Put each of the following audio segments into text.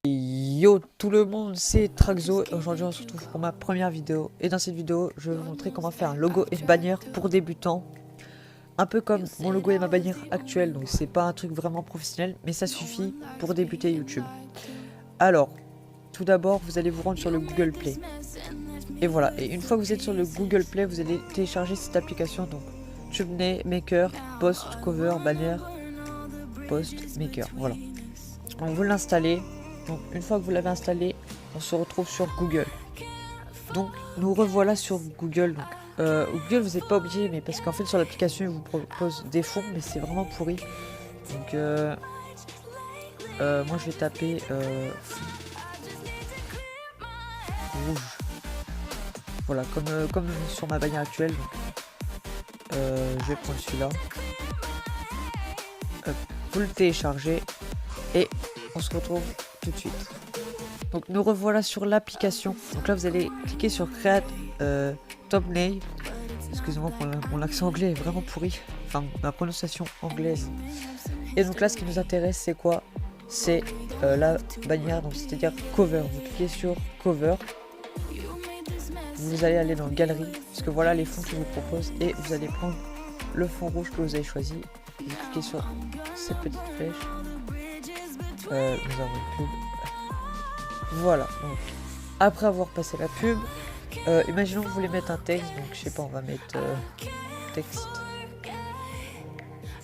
Yo tout le monde, c'est Traxo et aujourd'hui on se retrouve pour ma première vidéo. Et dans cette vidéo, je vais vous montrer comment faire un logo et une bannière pour débutants. Un peu comme mon logo et ma bannière actuelle, donc c'est pas un truc vraiment professionnel, mais ça suffit pour débuter YouTube. Alors, tout d'abord, vous allez vous rendre sur le Google Play. Et voilà, et une fois que vous êtes sur le Google Play, vous allez télécharger cette application, donc Thumbnail Maker, Post, Cover, Banner, Post, Maker, voilà. Donc vous l'installez. Donc une fois que vous l'avez installé, on se retrouve sur Google. Donc nous revoilà sur Google. Donc, Google vous n'êtes pas obligé, mais parce qu'en fait sur l'application il vous propose des fonds, mais c'est vraiment pourri. Donc moi je vais taper rouge. Voilà, comme sur ma bannière actuelle. Donc, je vais prendre celui-là. Vous le téléchargez et on se retrouve tout de suite. Donc nous revoilà sur l'application. Donc là vous allez cliquer sur Create Thumbnail. Excusez-moi pour mon accent anglais est vraiment pourri. Enfin ma prononciation anglaise. Et donc là ce qui nous intéresse c'est quoi? C'est la bannière, donc c'est-à-dire Cover. Vous cliquez sur Cover. Vous allez aller dans Galerie, parce que voilà les fonds qu'ils vous proposent. Et vous allez prendre le fond rouge que vous avez choisi. Vous cliquez sur cette petite flèche. Nous avons une pub. Voilà, donc après avoir passé la pub, imaginons que vous voulez mettre un texte, donc je sais pas, on va mettre texte.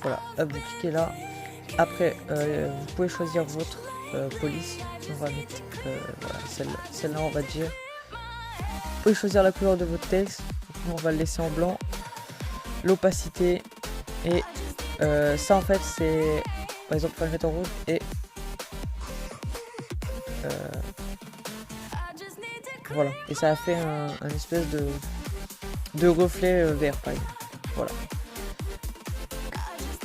Voilà, hop, vous cliquez là. Après, vous pouvez choisir votre police. On va mettre voilà, celle-là, on va dire. Vous pouvez choisir la couleur de votre texte. Donc, nous, on va le laisser en blanc. L'opacité. Et ça, en fait, c'est. Par exemple, on va le mettre en rouge. Et. Voilà, et ça a fait un espèce de reflet vert par exemple. Voilà.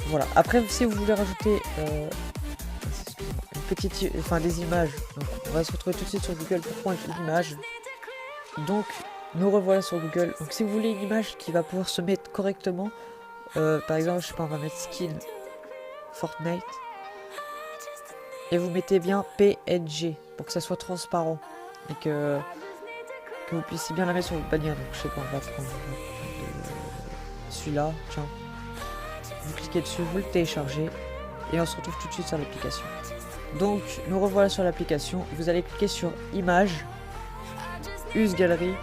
Voilà. Après, si vous voulez rajouter une petite, des images, donc on va se retrouver tout de suite sur Google pour prendre une image. Donc, nous revoilà sur Google. Donc, si vous voulez une image qui va pouvoir se mettre correctement, par exemple, je sais pas, on va mettre skin Fortnite et vous mettez bien PNG pour que ça soit transparent et que vous puissiez bien la mettre sur votre bannière. Donc je sais pas, on va prendre celui-là, tiens. Vous cliquez dessus, vous le téléchargez et on se retrouve tout de suite sur l'application. Donc nous revoilà sur l'application, vous allez cliquer sur Image, Use Galerie,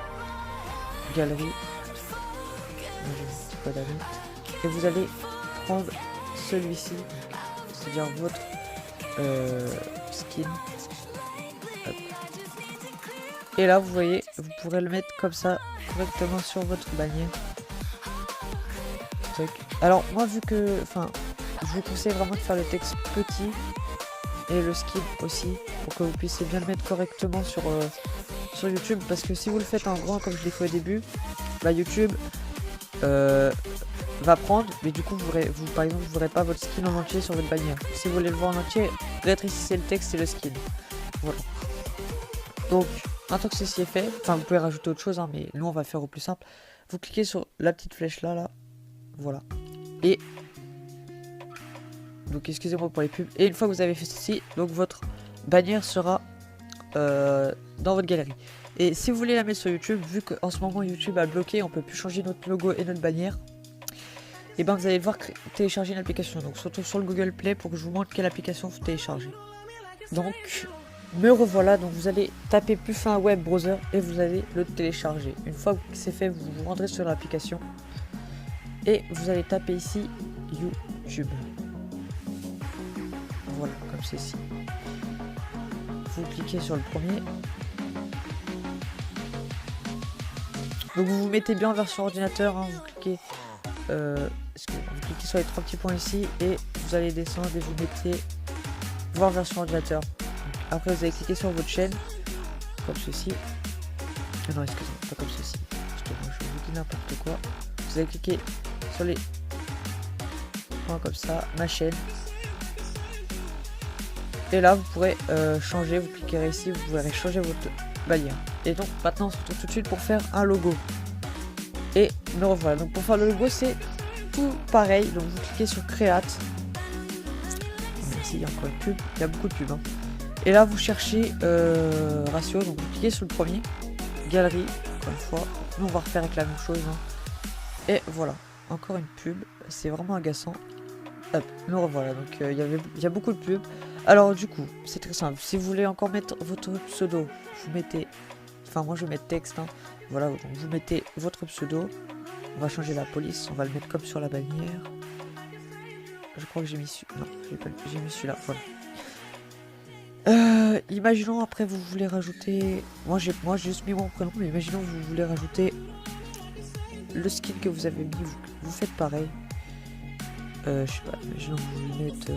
et vous allez prendre celui-ci, c'est-à-dire votre skin. Hop. Et là, vous voyez, vous pourrez le mettre comme ça, correctement sur votre bannière. Alors, moi, vu que, je vous conseille vraiment de faire le texte petit et le skin aussi, pour que vous puissiez bien le mettre correctement sur YouTube. Parce que si vous le faites en grand, comme je l'ai fait au début, bah, YouTube va prendre, mais du coup, par exemple, vous n'aurez pas votre skin en entier sur votre bannière. Si vous voulez le voir en entier, rétrécissez le texte et le skin. Voilà. Donc, maintenant que ceci est fait, vous pouvez rajouter autre chose, hein, mais nous on va faire au plus simple. Vous cliquez sur la petite flèche là, voilà. Et donc excusez-moi pour les pubs. Et une fois que vous avez fait ceci, donc votre bannière sera dans votre galerie. Et si vous voulez la mettre sur YouTube, vu qu'en ce moment YouTube a bloqué, on peut plus changer notre logo et notre bannière. Et ben vous allez devoir télécharger une application. Donc surtout sur le Google Play pour que je vous montre quelle application vous téléchargez. Donc me revoilà, donc vous allez taper plus fin web browser et vous allez le télécharger. Une fois que c'est fait, vous vous rendrez sur l'application et vous allez taper ici YouTube. Voilà, comme ceci. Vous cliquez sur le premier. Donc vous vous mettez bien en version ordinateur, hein, vous cliquez sur les trois petits points ici et vous allez descendre et vous mettez voir version ordinateur. Après vous allez cliquer sur votre chaîne, comme ceci. Non, excusez-moi, pas comme ceci. Justement, je vous dis n'importe quoi. Vous allez cliquer sur les points comme ça, ma chaîne. Et là, vous pourrez changer, vous cliquerez ici, vous pourrez changer votre bannière. Et donc maintenant, on se retrouve tout de suite pour faire un logo. Et me revoilà. Donc pour faire le logo, c'est tout pareil. Donc vous cliquez sur Create. Merci, il y a encore une pub. Il y a beaucoup de pubs. Hein. Et là vous cherchez ratio, donc vous cliquez sur le premier, galerie, encore une fois, nous on va refaire avec la même chose, hein. Et voilà, encore une pub, c'est vraiment agaçant. Hop, nous revoilà, donc il y a beaucoup de pubs. Alors du coup, c'est très simple, si vous voulez encore mettre votre pseudo, vous mettez, enfin moi je vais mettre texte, hein. Voilà, donc vous mettez votre pseudo, on va changer la police, on va le mettre comme sur la bannière. Je crois que j'ai mis celui-là, non, j'ai mis celui-là, voilà. Imaginons après vous voulez rajouter, moi j'ai juste mis mon prénom, mais imaginons vous voulez rajouter le skin que vous avez mis, vous faites pareil. Je sais pas, imaginons que vous le mettez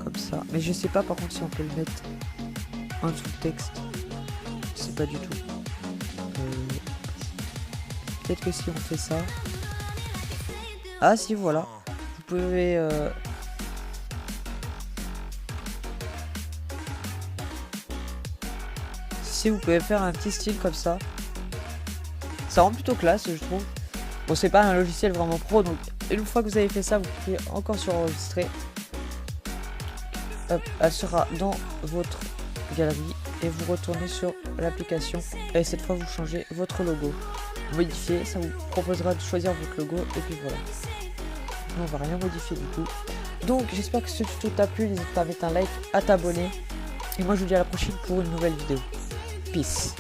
comme ça, mais je sais pas par contre si on peut le mettre en dessous le texte, je sais pas du tout. Peut-être que si on fait ça, ah si voilà, vous pouvez si vous pouvez faire un petit style comme ça rend plutôt classe je trouve. Bon c'est pas un logiciel vraiment pro, donc une fois que vous avez fait ça vous cliquez encore sur enregistrer. Hop, elle sera dans votre galerie et vous retournez sur l'application et cette fois vous changez votre logo, modifier, ça vous proposera de choisir votre logo et puis voilà. Nous, on va rien modifier du tout. Donc j'espère que ce tuto t'a plu, n'hésite pas à mettre un like, à t'abonner et moi je vous dis à la prochaine pour une nouvelle vidéo. Peace.